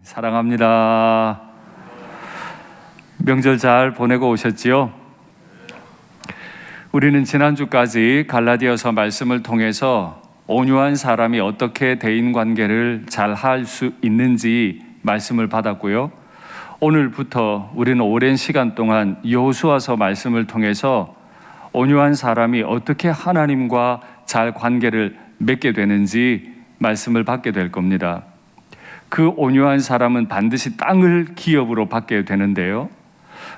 사랑합니다. 명절 잘 보내고 오셨지요? 우리는 지난주까지 갈라디아서 말씀을 통해서 온유한 사람이 어떻게 대인관계를 잘 할 수 있는지 말씀을 받았고요. 오늘부터 우리는 오랜 시간 동안 여호수아서 말씀을 통해서 온유한 사람이 어떻게 하나님과 잘 관계를 맺게 되는지 말씀을 받게 될 겁니다. 그 온유한 사람은 반드시 땅을 기업으로 받게 되는데요.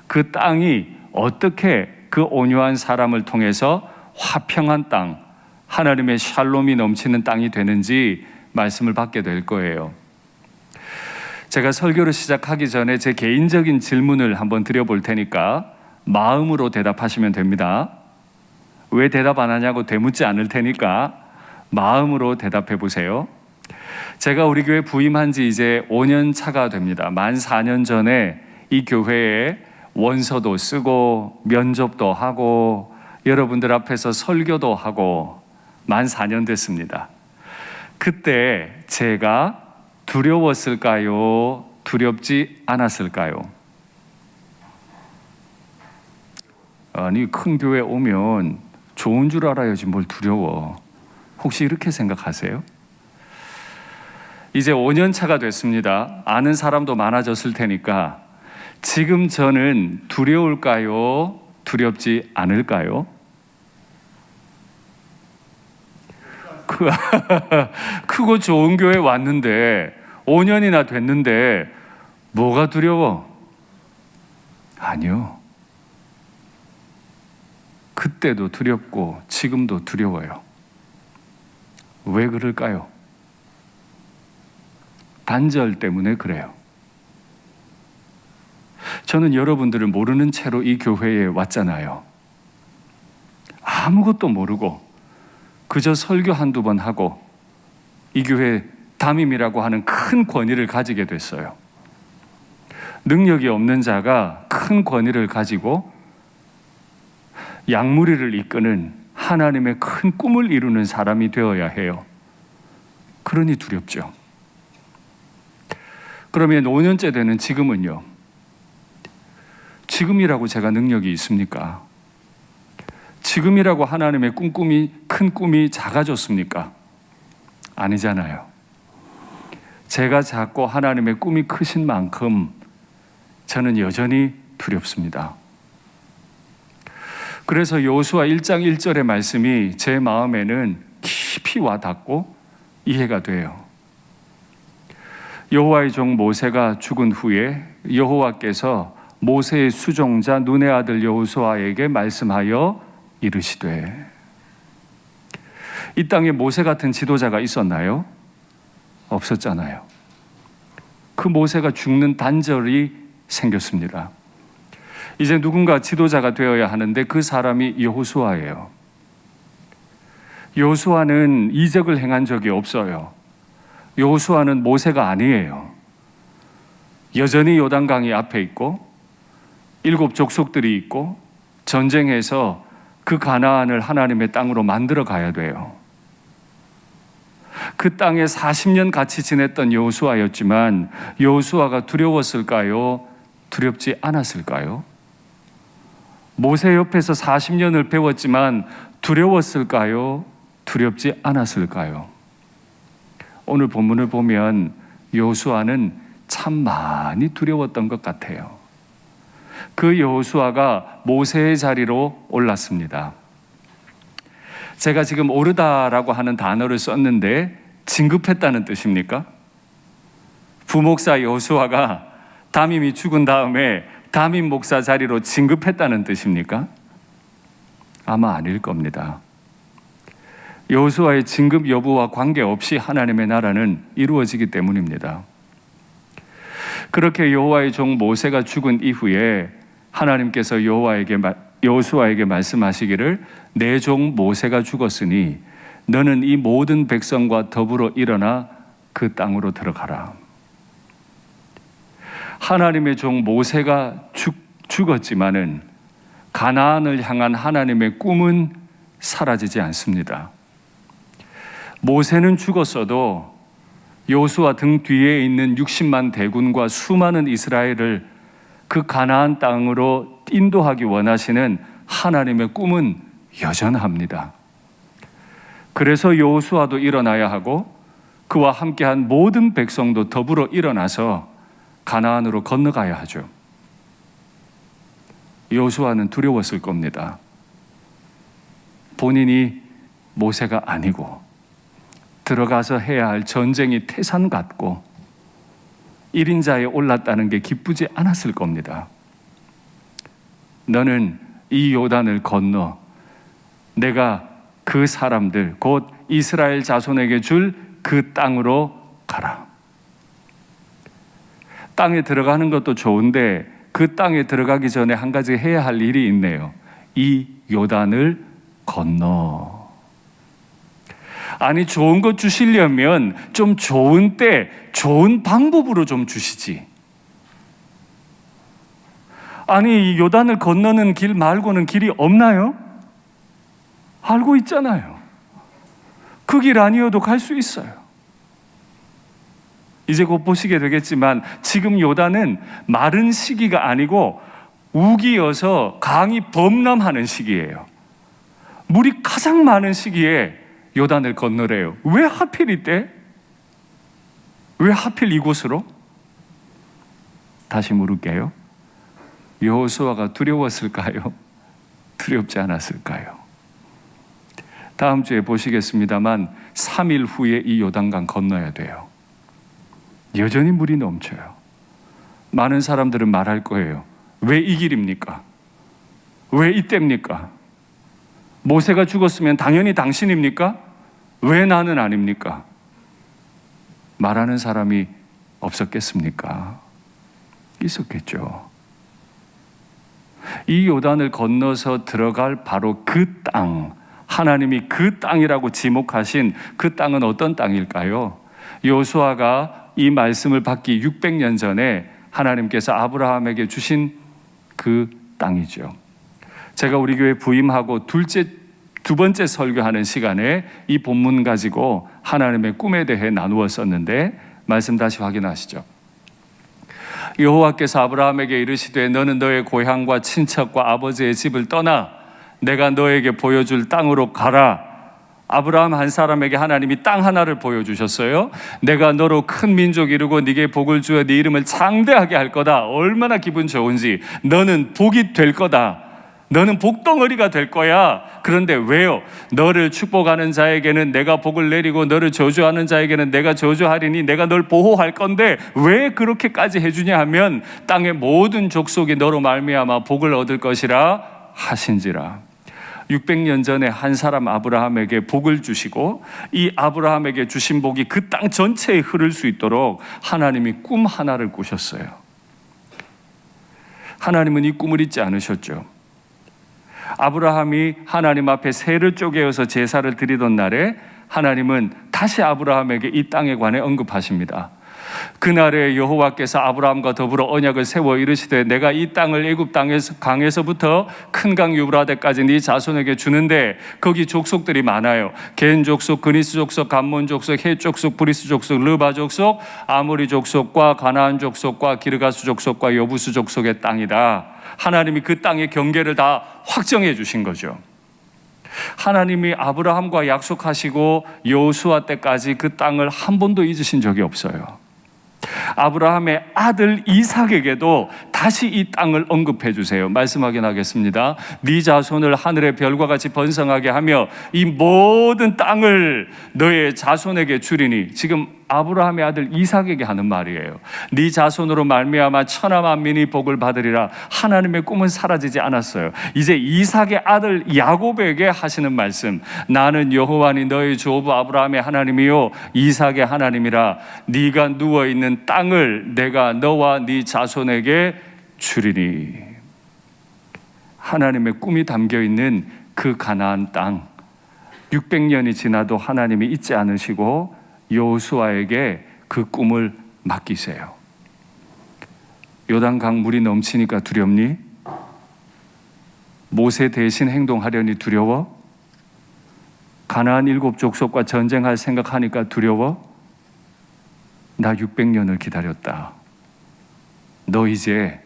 그 땅이 어떻게 그 온유한 사람을 통해서 화평한 땅, 하나님의 샬롬이 넘치는 땅이 되는지 말씀을 받게 될 거예요. 제가 설교를 시작하기 전에 제 개인적인 질문을 한번 드려볼 테니까 마음으로 대답하시면 됩니다. 왜 대답 안 하냐고 되묻지 않을 테니까 마음으로 대답해 보세요. 제가 우리 교회 부임한 지 이제 5년 차가 됩니다. 만 4년 전에 이 교회에 원서도 쓰고 면접도 하고 여러분들 앞에서 설교도 하고 만 4년 됐습니다. 그때 제가 두려웠을까요? 두렵지 않았을까요? 아니, 큰 교회 오면 좋은 줄 알아야지 뭘 두려워. 혹시 이렇게 생각하세요? 이제 5년 차가 됐습니다. 아는 사람도 많아졌을 테니까 지금 저는 두려울까요? 두렵지 않을까요? 크고 좋은 교회 왔는데 5년이나 됐는데 뭐가 두려워? 아니요. 그때도 두렵고 지금도 두려워요. 왜 그럴까요? 단절 때문에 그래요. 저는 여러분들을 모르는 채로 이 교회에 왔잖아요. 아무것도 모르고 그저 설교 한두 번 하고 이 교회 담임이라고 하는 큰 권위를 가지게 됐어요. 능력이 없는 자가 큰 권위를 가지고 양무리를 이끄는 하나님의 큰 꿈을 이루는 사람이 되어야 해요. 그러니 두렵죠. 그러면 5년째 되는 지금은요? 지금이라고 제가 능력이 있습니까? 지금이라고 하나님의 큰 꿈이 작아졌습니까? 아니잖아요. 제가 작고 하나님의 꿈이 크신 만큼 저는 여전히 두렵습니다. 그래서 여호수아 1장 1절의 말씀이 제 마음에는 깊이 와닿고 이해가 돼요. 여호와의 종 모세가 죽은 후에 여호와께서 모세의 수종자 눈의 아들 여호수아에게 말씀하여 이르시되, 이 땅에 모세 같은 지도자가 있었나요? 없었잖아요. 그 모세가 죽는 단절이 생겼습니다. 이제 누군가 지도자가 되어야 하는데 그 사람이 여호수아예요. 여호수아는 이적을 행한 적이 없어요. 여호수아는 모세가 아니에요. 여전히 요단강이 앞에 있고 7 족속들이 있고 전쟁해서 그 가나안을 하나님의 땅으로 만들어 가야 돼요. 그 땅에 40년 같이 지냈던 여호수아였지만 여호수아가 두려웠을까요? 두렵지 않았을까요? 모세 옆에서 40년을 배웠지만 두려웠을까요? 두렵지 않았을까요? 오늘 본문을 보면 여호수아는 참 많이 두려웠던 것 같아요. 그 여호수아가 모세의 자리로 올랐습니다. 제가 지금 오르다라고 하는 단어를 썼는데 진급했다는 뜻입니까? 부목사 여호수아가 담임이 죽은 다음에 담임 목사 자리로 진급했다는 뜻입니까? 아마 아닐 겁니다. 여호수아의 진급 여부와 관계없이 하나님의 나라는 이루어지기 때문입니다. 그렇게 여호와의 종 모세가 죽은 이후에 하나님께서 여호수아에게 말씀하시기를, 내 종 모세가 죽었으니 너는 이 모든 백성과 더불어 일어나 그 땅으로 들어가라. 하나님의 종 모세가 죽었지만은 가나안을 향한 하나님의 꿈은 사라지지 않습니다. 모세는 죽었어도 여호수아 등 뒤에 있는 60만 대군과 수많은 이스라엘을 그 가나안 땅으로 인도하기 원하시는 하나님의 꿈은 여전합니다. 그래서 여호수아도 일어나야 하고 그와 함께한 모든 백성도 더불어 일어나서 가나안으로 건너가야 하죠. 여호수아는 두려웠을 겁니다. 본인이 모세가 아니고 들어가서 해야 할 전쟁이 태산 같고 1인자에 올랐다는 게 기쁘지 않았을 겁니다. 너는 이 요단을 건너 내가 그 사람들 곧 이스라엘 자손에게 줄 그 땅으로 가라. 땅에 들어가는 것도 좋은데 그 땅에 들어가기 전에 한 가지 해야 할 일이 있네요. 이 요단을 건너. 아니, 좋은 것 주시려면 좀 좋은 때, 좋은 방법으로 좀 주시지. 아니, 이 요단을 건너는 길 말고는 길이 없나요? 알고 있잖아요. 그 길 아니어도 갈 수 있어요. 이제 곧 보시게 되겠지만 지금 요단은 마른 시기가 아니고 우기여서 강이 범람하는 시기예요. 물이 가장 많은 시기에 요단을 건너래요. 왜 하필 이때? 왜 하필 이곳으로? 다시 물을게요. 여호수아가 두려웠을까요? 두렵지 않았을까요? 다음 주에 보시겠습니다만 3일 후에 이 요단강 건너야 돼요. 여전히 물이 넘쳐요. 많은 사람들은 말할 거예요. 왜 이 길입니까? 왜 이때입니까? 모세가 죽었으면 당연히 당신입니까? 왜 나는 아닙니까? 말하는 사람이 없었겠습니까? 있었겠죠. 이 요단을 건너서 들어갈 바로 그 땅, 하나님이 그 땅이라고 지목하신 그 땅은 어떤 땅일까요? 여호수아가 이 말씀을 받기 600년 전에 하나님께서 아브라함에게 주신 그 땅이죠. 제가 우리 교회 부임하고 두 번째 설교하는 시간에 이 본문 가지고 하나님의 꿈에 대해 나누었었는데 말씀 다시 확인하시죠. 여호와께서 아브라함에게 이르시되 너는 너의 고향과 친척과 아버지의 집을 떠나 내가 너에게 보여줄 땅으로 가라. 아브라함 한 사람에게 하나님이 땅 하나를 보여주셨어요. 내가 너로 큰 민족 이루고 네게 복을 주어 네 이름을 창대하게 할 거다. 얼마나 기분 좋은지. 너는 복이 될 거다. 너는 복덩어리가 될 거야. 그런데 왜요? 너를 축복하는 자에게는 내가 복을 내리고 너를 저주하는 자에게는 내가 저주하리니 내가 널 보호할 건데 왜 그렇게까지 해주냐 하면 땅의 모든 족속이 너로 말미암아 복을 얻을 것이라 하신지라. 600년 전에 한 사람 아브라함에게 복을 주시고 이 아브라함에게 주신 복이 그 땅 전체에 흐를 수 있도록 하나님이 꿈 하나를 꾸셨어요. 하나님은 이 꿈을 잊지 않으셨죠. 아브라함이 하나님 앞에 새를 쪼개어서 제사를 드리던 날에 하나님은 다시 아브라함에게 이 땅에 관해 언급하십니다. 그날에 여호와께서 아브라함과 더불어 언약을 세워 이르시되 내가 이 땅을 애굽 땅에서 강에서부터 큰 강 유브라데까지 네 자손에게 주는데 거기 족속들이 많아요. 겐 족속, 그니스 족속, 감몬 족속, 헷 족속, 브리스 족속, 르바 족속, 아모리 족속과 가나안 족속과 기르가스 족속과 여부스 족속의 땅이다. 하나님이 그 땅의 경계를 다 확정해 주신 거죠. 하나님이 아브라함과 약속하시고 여호수아 때까지 그 땅을 한 번도 잊으신 적이 없어요. 아브라함의 아들 이삭에게도 다시 이 땅을 언급해 주세요. 말씀 확인하겠습니다. 네 자손을 하늘의 별과 같이 번성하게 하며 이 모든 땅을 너의 자손에게 주리니, 지금 아브라함의 아들 이삭에게 하는 말이에요. 네 자손으로 말미암아 천하 만민이 복을 받으리라. 하나님의 꿈은 사라지지 않았어요. 이제 이삭의 아들 야곱에게 하시는 말씀, 나는 여호와니 너의 조부 아브라함의 하나님이요 이삭의 하나님이라. 네가 누워있는 땅을 내가 너와 네 자손에게 주리니. 하나님의 꿈이 담겨있는 그 가나안 땅, 600년이 지나도 하나님이 잊지 않으시고 여호수아에게 그 꿈을 맡기세요. 요단강 물이 넘치니까 두렵니? 모세 대신 행동하려니 두려워? 가나안 7 족속과 전쟁할 생각하니까 두려워? 나 600년을 기다렸다. 너 이제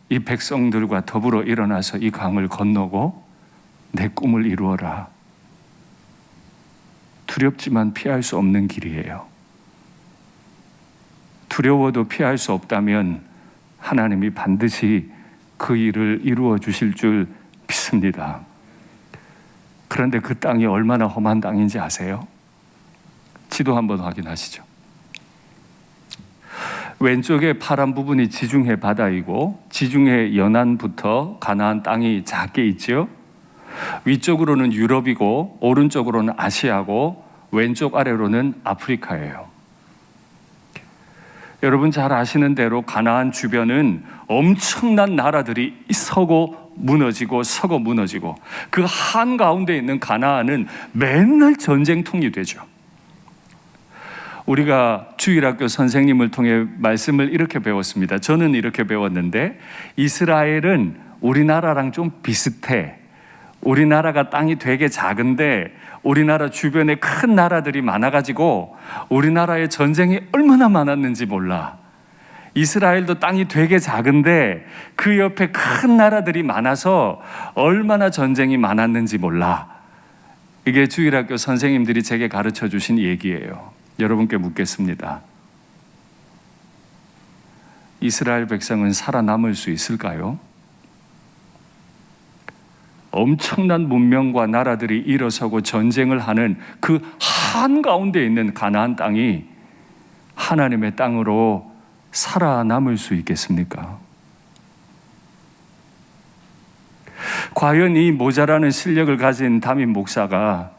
이 백성들과 더불어 일어나서 이 강을 건너고 내 꿈을 이루어라. 두렵지만 피할 수 없는 길이에요. 두려워도 피할 수 없다면 하나님이 반드시 그 일을 이루어 주실 줄 믿습니다. 그런데 그 땅이 얼마나 험한 땅인지 아세요? 지도 한번 확인하시죠. 왼쪽에 파란 부분이 지중해 바다이고 지중해 연안부터 가나안 땅이 작게 있죠. 위쪽으로는 유럽이고 오른쪽으로는 아시아고 왼쪽 아래로는 아프리카예요. 여러분 잘 아시는 대로 가나안 주변은 엄청난 나라들이 서고 무너지고 서고 무너지고 그 한가운데 있는 가나안은 맨날 전쟁통이 되죠. 우리가 주일학교 선생님을 통해 말씀을 이렇게 배웠습니다. 저는 이렇게 배웠는데 이스라엘은 우리나라랑 좀 비슷해. 우리나라가 땅이 되게 작은데 우리나라 주변에 큰 나라들이 많아가지고 우리나라의 전쟁이 얼마나 많았는지 몰라. 이스라엘도 땅이 되게 작은데 그 옆에 큰 나라들이 많아서 얼마나 전쟁이 많았는지 몰라. 이게 주일학교 선생님들이 제게 가르쳐 주신 얘기예요. 여러분께 묻겠습니다. 이스라엘 백성은 살아남을 수 있을까요? 엄청난 문명과 나라들이 일어서고 전쟁을 하는 그 한가운데 있는 가나안 땅이 하나님의 땅으로 살아남을 수 있겠습니까? 과연 이 모자라는 실력을 가진 담임 목사가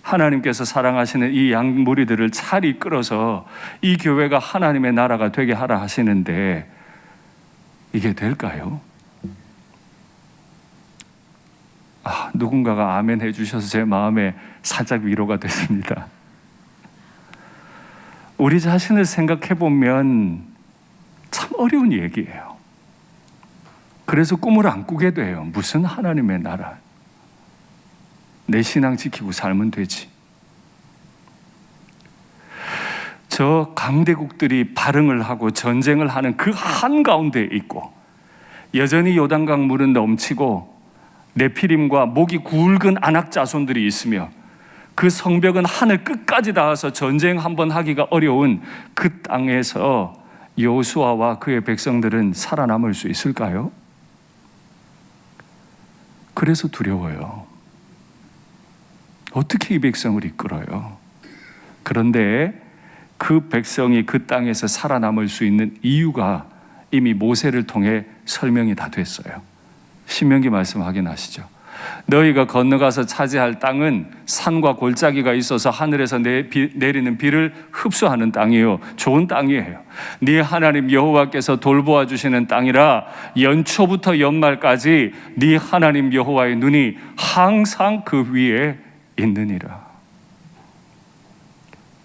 하나님께서 사랑하시는 이 양무리들을 잘 이끌어서 이 교회가 하나님의 나라가 되게 하라 하시는데 이게 될까요? 누군가가 아멘 해주셔서 제 마음에 살짝 위로가 됐습니다. 우리 자신을 생각해 보면 참 어려운 얘기예요. 그래서 꿈을 안 꾸게 돼요. 무슨 하나님의 나라? 내 신앙 지키고 살면 되지. 저 강대국들이 발흥을 하고 전쟁을 하는 그 한가운데 있고 여전히 요단강 물은 넘치고 네피림과 목이 굵은 아낙 자손들이 있으며 그 성벽은 하늘 끝까지 닿아서 전쟁 한번 하기가 어려운 그 땅에서 여호수아와 그의 백성들은 살아남을 수 있을까요? 그래서 두려워요. 어떻게 이 백성을 이끌어요? 그런데 그 백성이 그 땅에서 살아남을 수 있는 이유가 이미 모세를 통해 설명이 다 됐어요. 신명기 말씀 확인하시죠. 너희가 건너가서 차지할 땅은 산과 골짜기가 있어서 하늘에서 내리는 비를 흡수하는 땅이에요. 좋은 땅이에요. 네 하나님 여호와께서 돌보아 주시는 땅이라 연초부터 연말까지 네 하나님 여호와의 눈이 항상 그 위에 있느니라.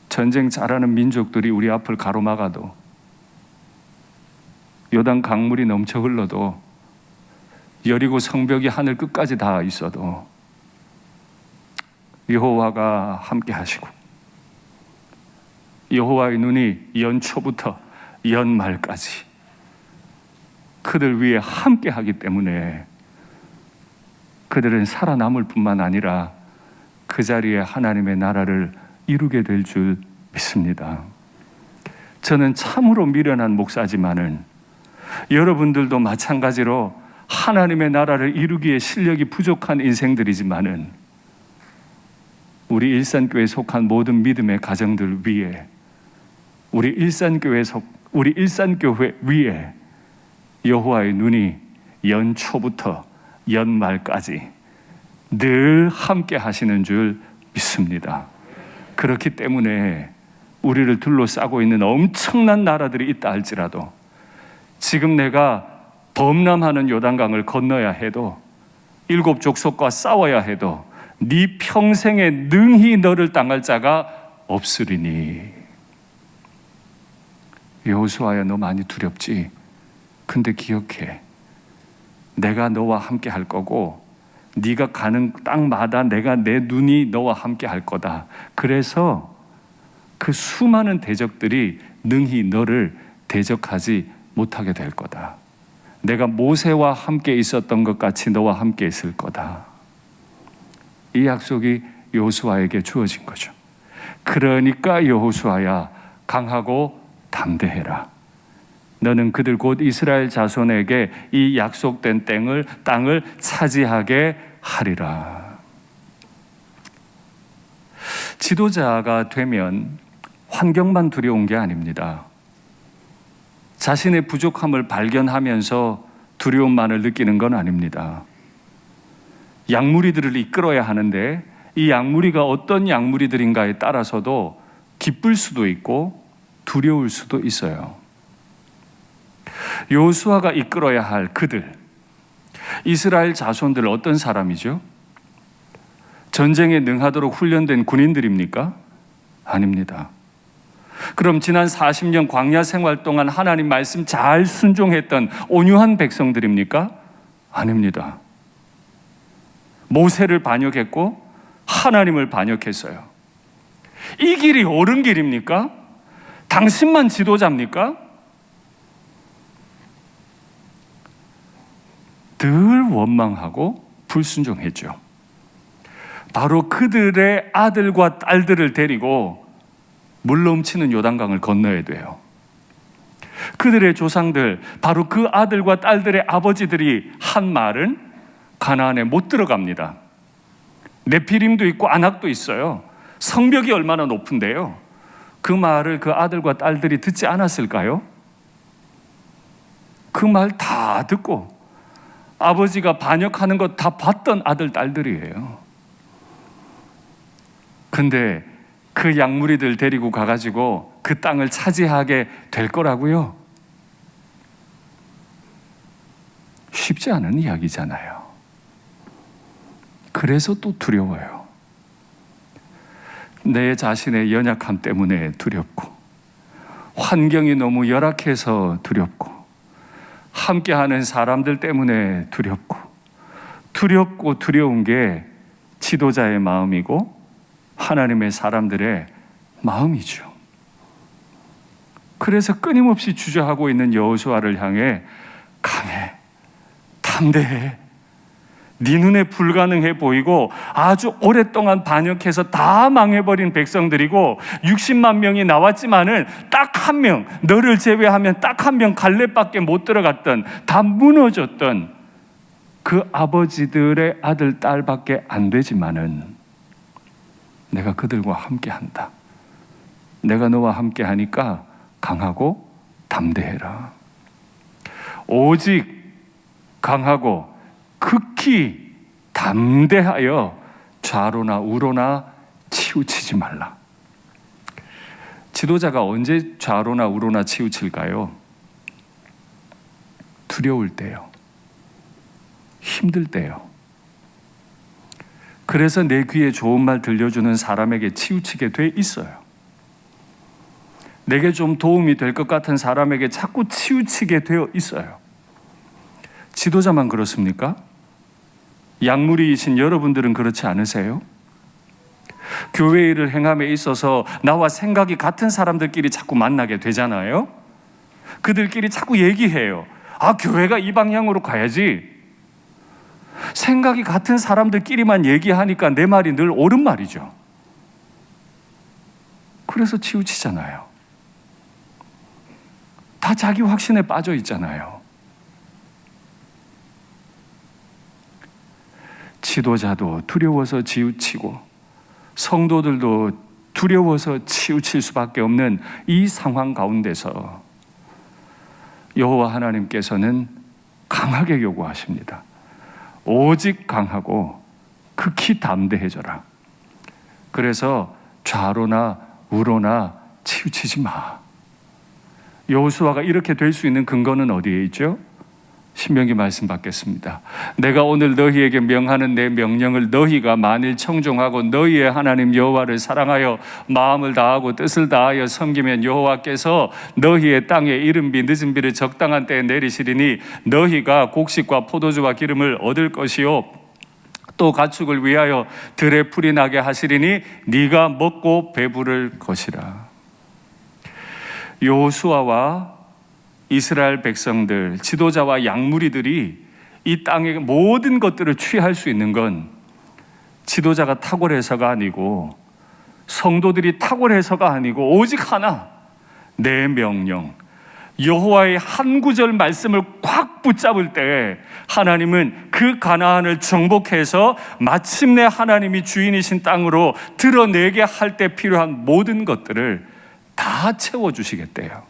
전쟁 잘하는 민족들이 우리 앞을 가로막아도 요단 강물이 넘쳐 흘러도 여리고 성벽이 하늘 끝까지 다 있어도 여호와가 함께 하시고 여호와의 눈이 연초부터 연말까지 그들 위에 함께 하기 때문에 그들은 살아남을 뿐만 아니라 그 자리에 하나님의 나라를 이루게 될 줄 믿습니다. 저는 참으로 미련한 목사지만은 여러분들도 마찬가지로 하나님의 나라를 이루기에 실력이 부족한 인생들이지만은 우리 일산교회에 속한 모든 믿음의 가정들 위에 우리 일산교회 위에 여호와의 눈이 연초부터 연말까지 늘 함께 하시는 줄 믿습니다. 그렇기 때문에 우리를 둘러싸고 있는 엄청난 나라들이 있다 할지라도 지금 내가 범람하는 요단강을 건너야 해도 7 족속과 싸워야 해도 네 평생에 능히 너를 당할 자가 없으리니. 여호수아야, 너 많이 두렵지? 근데 기억해, 내가 너와 함께 할 거고 네가 가는 땅마다 내가 내 눈이 너와 함께 할 거다. 그래서 그 수많은 대적들이 능히 너를 대적하지 못하게 될 거다. 내가 모세와 함께 있었던 것 같이 너와 함께 있을 거다. 이 약속이 여호수아에게 주어진 거죠. 그러니까 여호수아야, 강하고 담대해라. 너는 그들 곧 이스라엘 자손에게 이 약속된 땅을 차지하게 하리라. 지도자가 되면 환경만 두려운 게 아닙니다. 자신의 부족함을 발견하면서 두려움만을 느끼는 건 아닙니다. 양무리들을 이끌어야 하는데 이 양무리가 어떤 양무리들인가에 따라서도 기쁠 수도 있고 두려울 수도 있어요. 여호수아가 이끌어야 할 그들, 이스라엘 자손들 어떤 사람이죠? 전쟁에 능하도록 훈련된 군인들입니까? 아닙니다. 그럼 지난 40년 광야 생활 동안 하나님 말씀 잘 순종했던 온유한 백성들입니까? 아닙니다. 모세를 반역했고 하나님을 반역했어요. 이 길이 옳은 길입니까? 당신만 지도자입니까? 늘 원망하고 불순종했죠. 바로 그들의 아들과 딸들을 데리고 물 넘치는 요단강을 건너야 돼요. 그들의 조상들, 바로 그 아들과 딸들의 아버지들이 한 말은 가나안에 못 들어갑니다. 네피림도 있고 아낙도 있어요. 성벽이 얼마나 높은데요. 그 말을 그 아들과 딸들이 듣지 않았을까요? 그 말 다 듣고 아버지가 반역하는 것 다 봤던 아들, 딸들이에요. 근데 그 양무리들 데리고 가가지고 그 땅을 차지하게 될 거라고요? 쉽지 않은 이야기잖아요. 그래서 또 두려워요. 내 자신의 연약함 때문에 두렵고, 환경이 너무 열악해서 두렵고, 함께하는 사람들 때문에 두렵고 두려운 게 지도자의 마음이고 하나님의 사람들의 마음이죠. 그래서 끊임없이 주저하고 있는 여호수아를 향해 강해, 담대해, 네 눈에 불가능해 보이고 아주 오랫동안 반역해서 다 망해버린 백성들이고 60만 명이 나왔지만은 딱 한 명, 너를 제외하면 딱 한 명 갈렙밖에 못 들어갔던, 다 무너졌던 그 아버지들의 아들, 딸밖에 안 되지만은 내가 그들과 함께한다. 내가 너와 함께하니까 강하고 담대해라. 오직 강하고 극히 담대하여 좌로나 우로나 치우치지 말라. 지도자가 언제 좌로나 우로나 치우칠까요? 두려울 때요. 힘들 때요. 그래서 내 귀에 좋은 말 들려주는 사람에게 치우치게 돼 있어요. 내게 좀 도움이 될 것 같은 사람에게 자꾸 치우치게 되어 있어요. 지도자만 그렇습니까? 양무리이신 여러분들은 그렇지 않으세요? 교회 일을 행함에 있어서 나와 생각이 같은 사람들끼리 자꾸 만나게 되잖아요. 그들끼리 자꾸 얘기해요. 아, 교회가 이 방향으로 가야지. 생각이 같은 사람들끼리만 얘기하니까 내 말이 늘 옳은 말이죠. 그래서 치우치잖아요. 다 자기 확신에 빠져 있잖아요. 지도자도 두려워서 치우치고 성도들도 두려워서 치우칠 수밖에 없는 이 상황 가운데서 여호와 하나님께서는 강하게 요구하십니다. 오직 강하고 극히 담대해져라. 그래서 좌로나 우로나 치우치지 마. 여호수아가 이렇게 될 수 있는 근거는 어디에 있죠? 신명기 말씀 받겠습니다. 내가 오늘 너희에게 명하는 내 명령을 너희가 만일 청종하고 너희의 하나님 여호와를 사랑하여 마음을 다하고 뜻을 다하여 섬기면 여호와께서 너희의 땅에 이른 비 늦은 비를 적당한 때에 내리시리니 너희가 곡식과 포도주와 기름을 얻을 것이요 또 가축을 위하여 들에 풀이 나게 하시리니 네가 먹고 배부를 것이라. 여호수아와 이스라엘 백성들, 지도자와 양무리들이 이 땅의 모든 것들을 취할 수 있는 건 지도자가 탁월해서가 아니고 성도들이 탁월해서가 아니고 오직 하나, 내 명령, 여호와의 한 구절 말씀을 꽉 붙잡을 때 하나님은 그 가나안을 정복해서 마침내 하나님이 주인이신 땅으로 드러내게 할 때 필요한 모든 것들을 다 채워주시겠대요.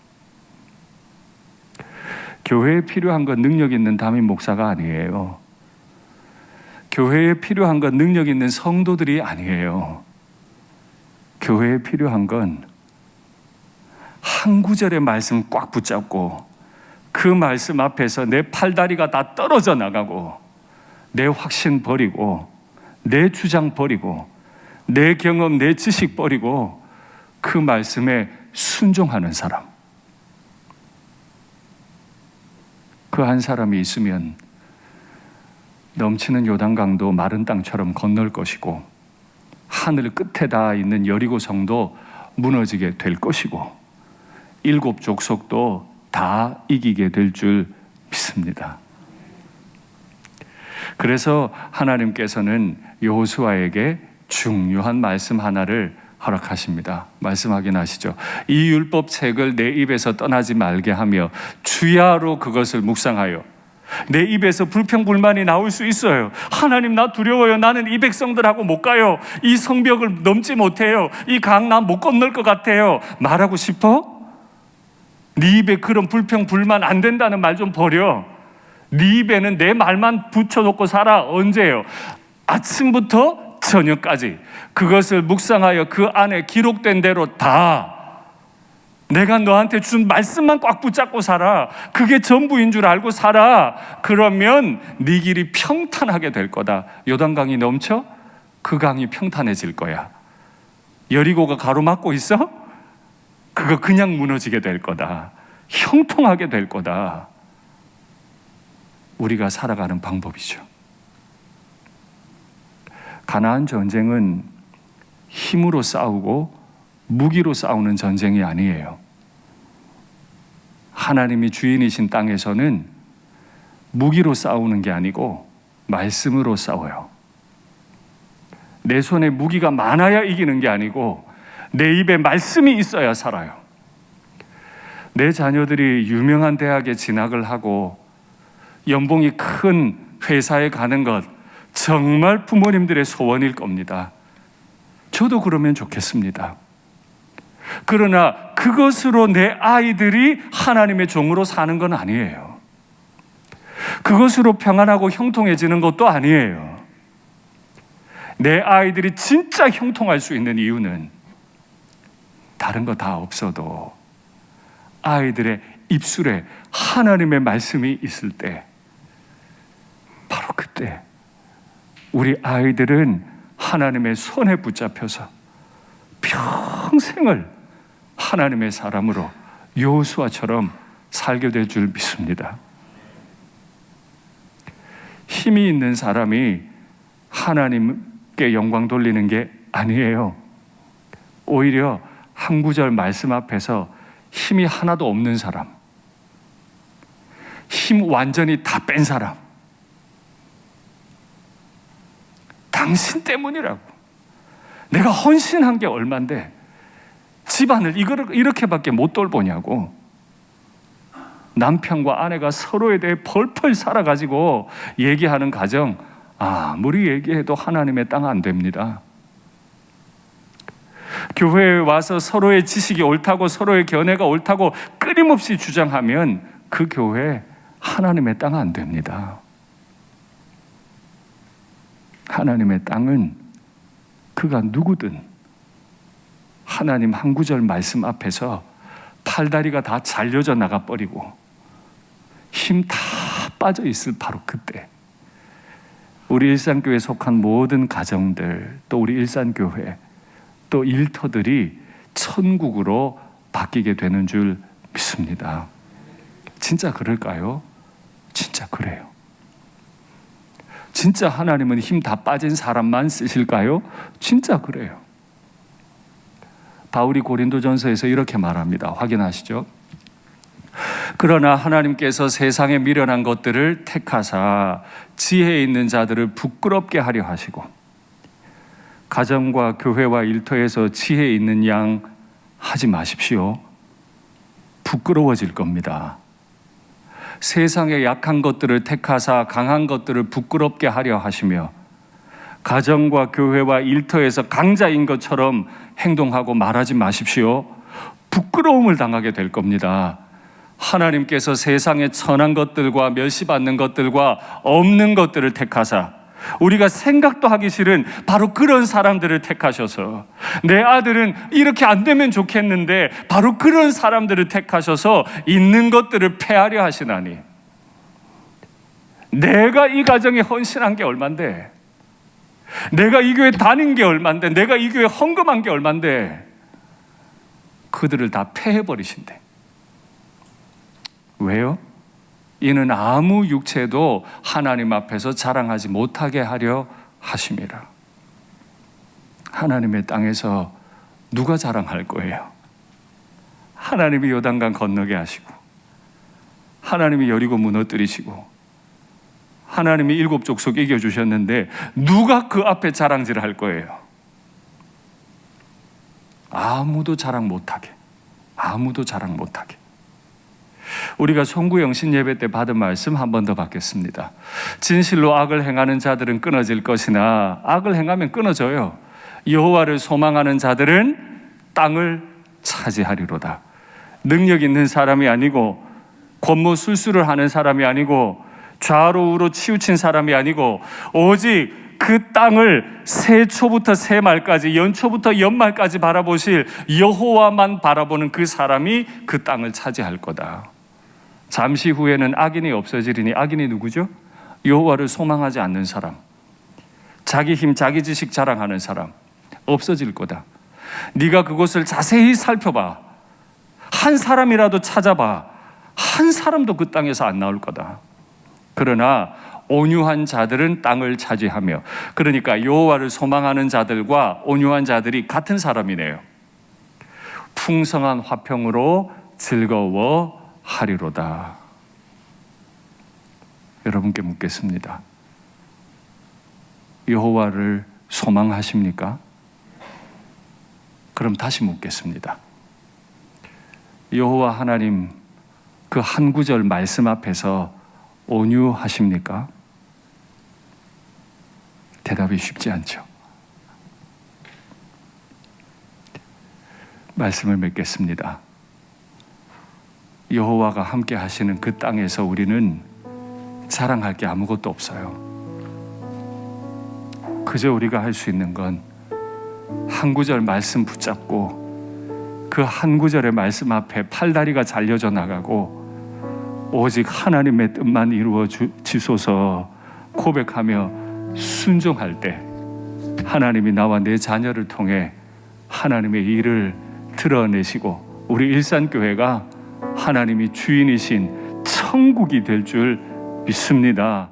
교회에 필요한 건 능력 있는 담임 목사가 아니에요. 교회에 필요한 건 능력 있는 성도들이 아니에요. 교회에 필요한 건 한 구절의 말씀 꽉 붙잡고 그 말씀 앞에서 내 팔다리가 다 떨어져 나가고 내 확신 버리고 내 주장 버리고 내 경험, 내 지식 버리고 그 말씀에 순종하는 사람. 그 한 사람이 있으면 넘치는 요단강도 마른 땅처럼 건널 것이고 하늘 끝에다 있는 여리고성도 무너지게 될 것이고 7 족속도 다 이기게 될 줄 믿습니다. 그래서 하나님께서는 여호수아에게 중요한 말씀 하나를 허락하십니다. 말씀 확인하시죠. 이 율법책을 내 입에서 떠나지 말게 하며 주야로 그것을 묵상하여. 내 입에서 불평불만이 나올 수 있어요. 하나님, 나 두려워요. 나는 이 백성들하고 못 가요. 이 성벽을 넘지 못해요. 이 강 나 못 건널 것 같아요. 말하고 싶어? 네 입에 그런 불평불만 안 된다는 말 좀 버려. 네 입에는 내 말만 붙여놓고 살아. 언제요? 아침부터 저녁까지 그것을 묵상하여 그 안에 기록된 대로 다 내가 너한테 준 말씀만 꽉 붙잡고 살아. 그게 전부인 줄 알고 살아. 그러면 네 길이 평탄하게 될 거다. 요단강이 넘쳐? 그 강이 평탄해질 거야. 여리고가 가로막고 있어? 그거 그냥 무너지게 될 거다. 형통하게 될 거다. 우리가 살아가는 방법이죠. 가나안 전쟁은 힘으로 싸우고 무기로 싸우는 전쟁이 아니에요. 하나님이 주인이신 땅에서는 무기로 싸우는 게 아니고 말씀으로 싸워요. 내 손에 무기가 많아야 이기는 게 아니고 내 입에 말씀이 있어야 살아요. 내 자녀들이 유명한 대학에 진학을 하고 연봉이 큰 회사에 가는 것 정말 부모님들의 소원일 겁니다. 저도 그러면 좋겠습니다. 그러나 그것으로 내 아이들이 하나님의 종으로 사는 건 아니에요. 그것으로 평안하고 형통해지는 것도 아니에요. 내 아이들이 진짜 형통할 수 있는 이유는 다른 거 다 없어도 아이들의 입술에 하나님의 말씀이 있을 때, 바로 그때 우리 아이들은 하나님의 손에 붙잡혀서 평생을 하나님의 사람으로 여호수아처럼 살게 될 줄 믿습니다. 힘이 있는 사람이 하나님께 영광 돌리는 게 아니에요. 오히려 한 구절 말씀 앞에서 힘이 하나도 없는 사람, 힘 완전히 다 뺀 사람, 당신 때문이라고. 내가 헌신한 게 얼만데 집안을 이렇게밖에 못 돌보냐고. 남편과 아내가 서로에 대해 펄펄 살아가지고 얘기하는 가정, 아무리 얘기해도 하나님의 땅 안 됩니다. 교회에 와서 서로의 지식이 옳다고 서로의 견해가 옳다고 끊임없이 주장하면 그 교회 하나님의 땅 안 됩니다. 하나님의 땅은 그가 누구든 하나님 한 구절 말씀 앞에서 팔다리가 다 잘려져 나가버리고 힘 다 빠져 있을 바로 그때 우리 일산교회에 속한 모든 가정들, 또 우리 일산교회, 또 일터들이 천국으로 바뀌게 되는 줄 믿습니다. 진짜 그럴까요? 진짜 그래요. 진짜 하나님은 힘 다 빠진 사람만 쓰실까요? 진짜 그래요. 바울이 고린도전서에서 이렇게 말합니다. 확인하시죠? 그러나 하나님께서 세상에 미련한 것들을 택하사 지혜 있는 자들을 부끄럽게 하려 하시고 가정과 교회와 일터에서 지혜 있는 양 하지 마십시오. 부끄러워질 겁니다. 세상의 약한 것들을 택하사 강한 것들을 부끄럽게 하려 하시며 가정과 교회와 일터에서 강자인 것처럼 행동하고 말하지 마십시오. 부끄러움을 당하게 될 겁니다. 하나님께서 세상의 천한 것들과 멸시받는 것들과 없는 것들을 택하사 우리가 생각도 하기 싫은 바로 그런 사람들을 택하셔서 내 아들은 이렇게 안 되면 좋겠는데 바로 그런 사람들을 택하셔서 있는 것들을 폐하려 하시나니 내가 이 가정에 헌신한 게 얼만데, 내가 이 교회 다닌 게 얼만데, 내가 이 교회 헌금한 게 얼만데 그들을 다 폐해버리신대. 왜요? 이는 아무 육체도 하나님 앞에서 자랑하지 못하게 하려 하심이라. 하나님의 땅에서 누가 자랑할 거예요? 하나님이 요단강 건너게 하시고 하나님이 여리고 무너뜨리시고 하나님이 7 족속 이겨주셨는데 누가 그 앞에 자랑질을 할 거예요? 아무도 자랑 못하게, 아무도 자랑 못하게. 우리가 송구영신 예배 때 받은 말씀 한 번 더 받겠습니다. 진실로 악을 행하는 자들은 끊어질 것이나 악을 행하면 끊어져요. 여호와를 소망하는 자들은 땅을 차지하리로다. 능력 있는 사람이 아니고 권모술수를 하는 사람이 아니고 좌로 우로 치우친 사람이 아니고 오직 그 땅을 세초부터 세말까지 연초부터 연말까지 바라보실 여호와만 바라보는 그 사람이 그 땅을 차지할 거다. 잠시 후에는 악인이 없어지리니 악인이 누구죠? 여호와를 소망하지 않는 사람, 자기 힘, 자기 지식 자랑하는 사람 없어질 거다. 네가 그곳을 자세히 살펴봐. 한 사람이라도 찾아봐. 한 사람도 그 땅에서 안 나올 거다. 그러나 온유한 자들은 땅을 차지하며, 그러니까 여호와를 소망하는 자들과 온유한 자들이 같은 사람이네요. 풍성한 화평으로 즐거워하리로다. 여러분께 묻겠습니다. 여호와를 소망하십니까? 그럼 다시 묻겠습니다. 여호와 하나님 그 한 구절 말씀 앞에서 온유하십니까? 대답이 쉽지 않죠. 말씀을 맺겠습니다. 여호와가 함께 하시는 그 땅에서 우리는 자랑할 게 아무것도 없어요. 그저 우리가 할 수 있는 건 한 구절 말씀 붙잡고 그 한 구절의 말씀 앞에 팔다리가 잘려져 나가고 오직 하나님의 뜻만 이루어지소서 고백하며 순종할 때 하나님이 나와 내 자녀를 통해 하나님의 일을 드러내시고 우리 일산교회가 하나님이 주인이신 천국이 될 줄 믿습니다.